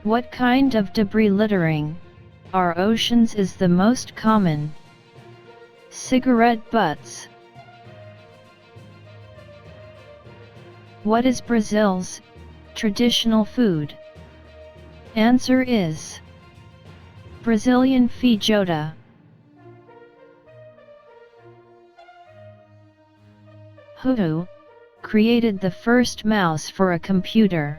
What kind of debris littering our oceans is the most common? Cigarette butts. What is Brazil's traditional food? Answer is Brazilian feijoada. Who created the first mouse for a computer?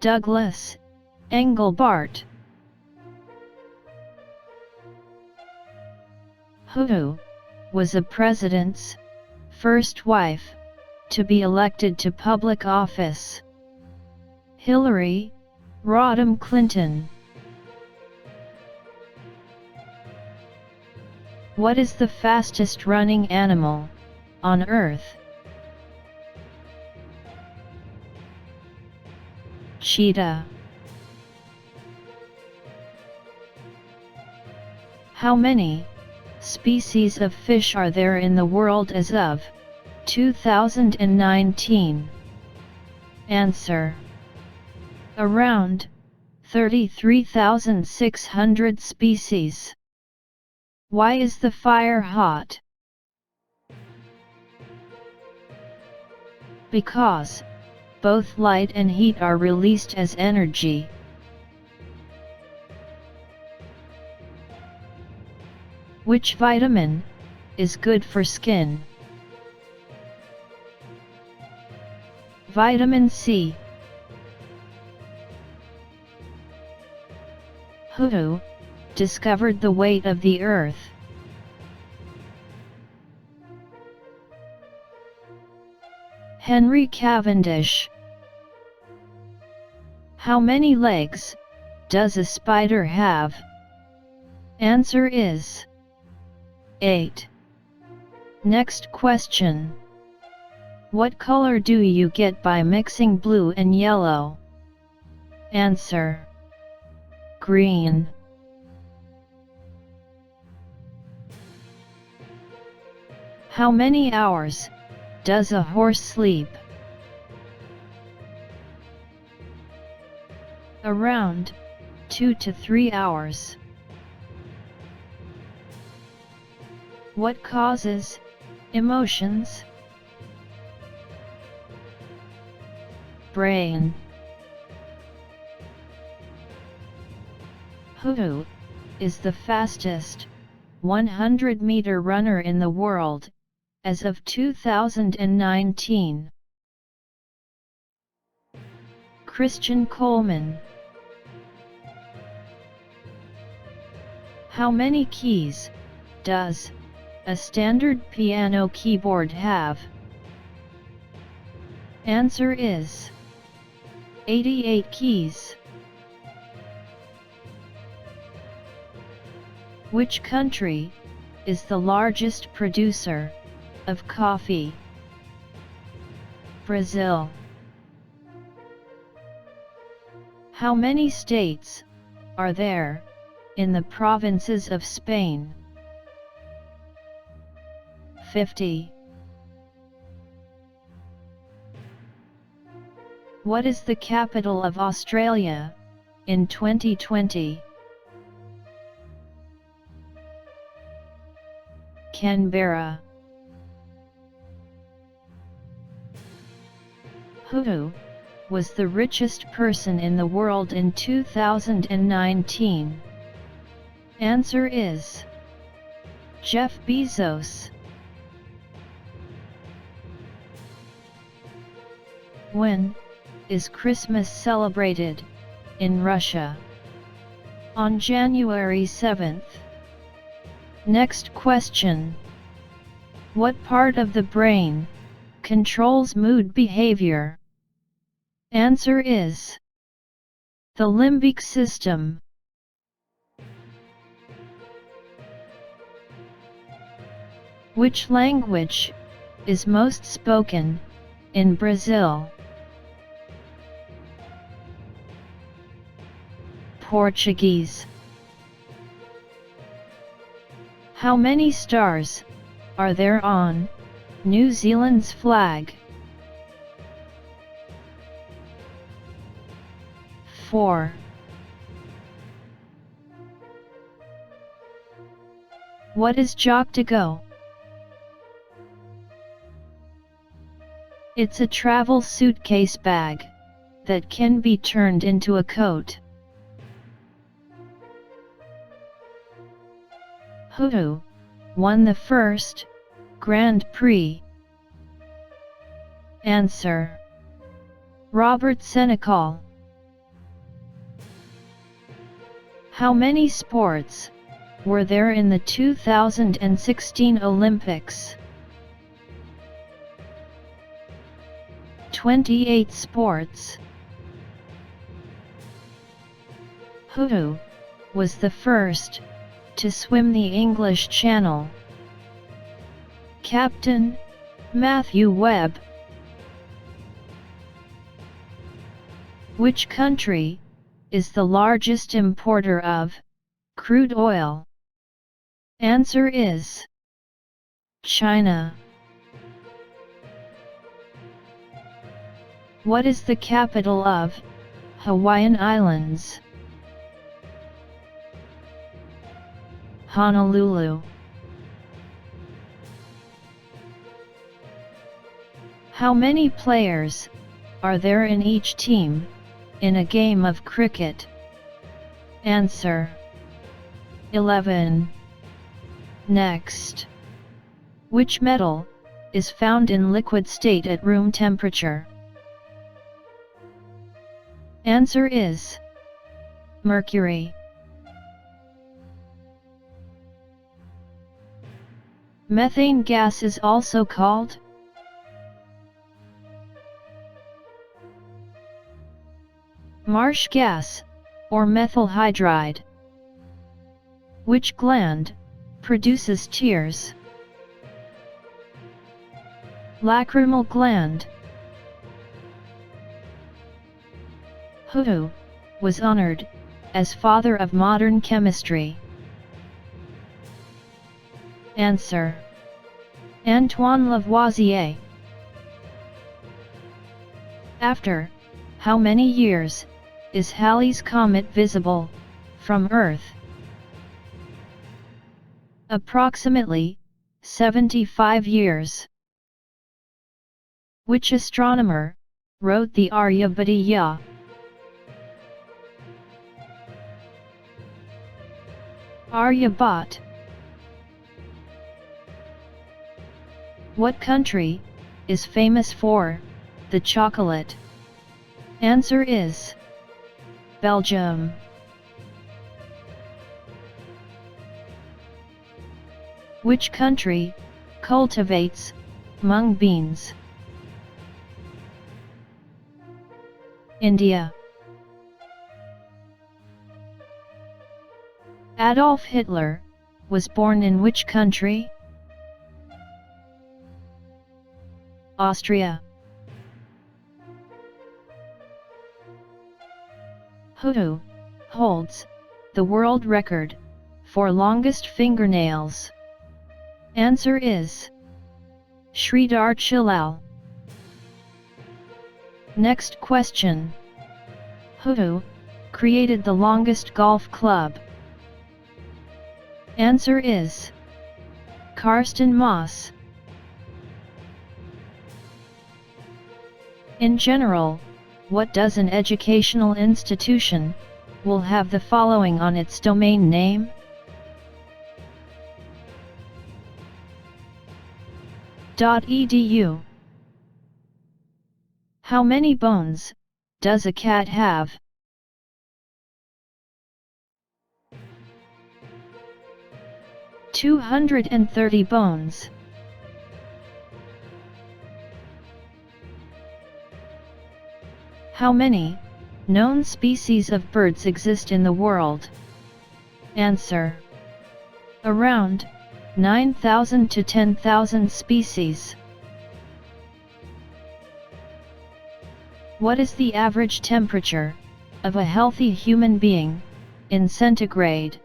Douglas Engelbart. Who was a president's first wife to be elected to public office? Hillary Rodham Clinton. What is the fastest running animal on Earth? Cheetah. How many species of fish are there in the world as of 2019? Answer: around 33,600 species. Why is the fire hot? Because both light and heat are released as energy. Which vitamin is good for skin? Vitamin C. Who discovered the weight of the Earth? Henry Cavendish. How many legs does a spider have? Answer is 8. Next question. What color do you get by mixing blue and yellow? Answer: green. How many hours does a horse sleep? Around 2 to 3 hours. What causes emotions? Brain. Who is the fastest 100-meter runner in the world as of 2019? Christian Coleman. How many keys does a standard piano keyboard have? Answer is 88 keys. Which country is the largest producer of coffee? Brazil. How many states are there in the provinces of Spain? 50. What is the capital of Australia in 2020? Canberra. Who was the richest person in the world in 2019? Answer is Jeff Bezos. When is Christmas celebrated in Russia? On January 7th. Next question. What part of the brain controls mood behavior? Answer is the limbic system. Which language is most spoken in Brazil? Portuguese. How many stars are there on New Zealand's flag? 4. What is joc to go? It's a travel suitcase bag that can be turned into a coat. Who won the first Grand Prix? Answer: Robert Senecal. How many sports were there in the 2016 Olympics? 28 sports. Who was the first to swim the English Channel? Captain Matthew Webb. Which country is the largest importer of crude oil? Answer is China. What is the capital of Hawaiian Islands? Honolulu. How many players are there in each team in a game of cricket? Answer: 11. Next. Which metal is found in liquid state at room temperature? Answer is mercury. Methane gas is also called marsh gas or methyl hydride. Which gland produces tears? Lacrimal gland. Who was honored as father of modern chemistry? Answer: Antoine Lavoisier. After how many years is Halley's Comet visible from Earth? Approximately 75 years. Which astronomer wrote the Aryabhatiya? Aryabhat. What country is famous for the chocolate? Answer is Belgium. Which country cultivates mung beans? India. Adolf Hitler was born in which country? Austria. Who holds the world record for longest fingernails? Answer is Sridhar Chillal. Next question. Who created the longest golf club? Answer is Karsten Moss. In general, what does an educational institution will have the following on its domain name? .edu. How many bones does a cat have? 230 bones. How many known species of birds exist in the world? Answer: around 9,000 to 10,000 species. What is the average temperature of a healthy human being in centigrade?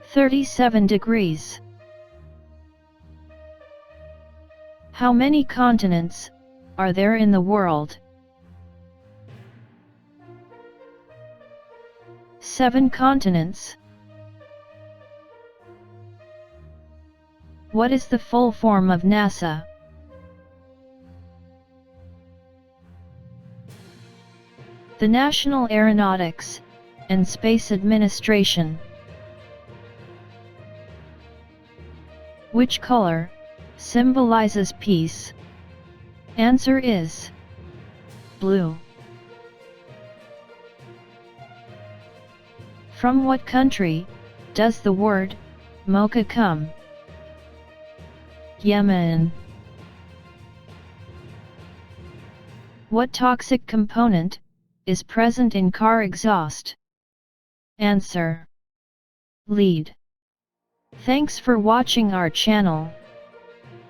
37 degrees. How many continents are there in the world? 7 continents. What is the full form of NASA? The National Aeronautics and Space Administration. Which color symbolizes peace? Answer is blue. From what country does the word mocha come? Yemen. What toxic component is present in car exhaust? Answer: lead. Thanks for watching our channel.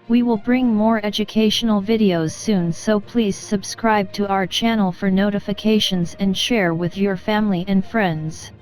We will bring more educational videos soon, so please subscribe to our channel for notifications and share with your family and friends.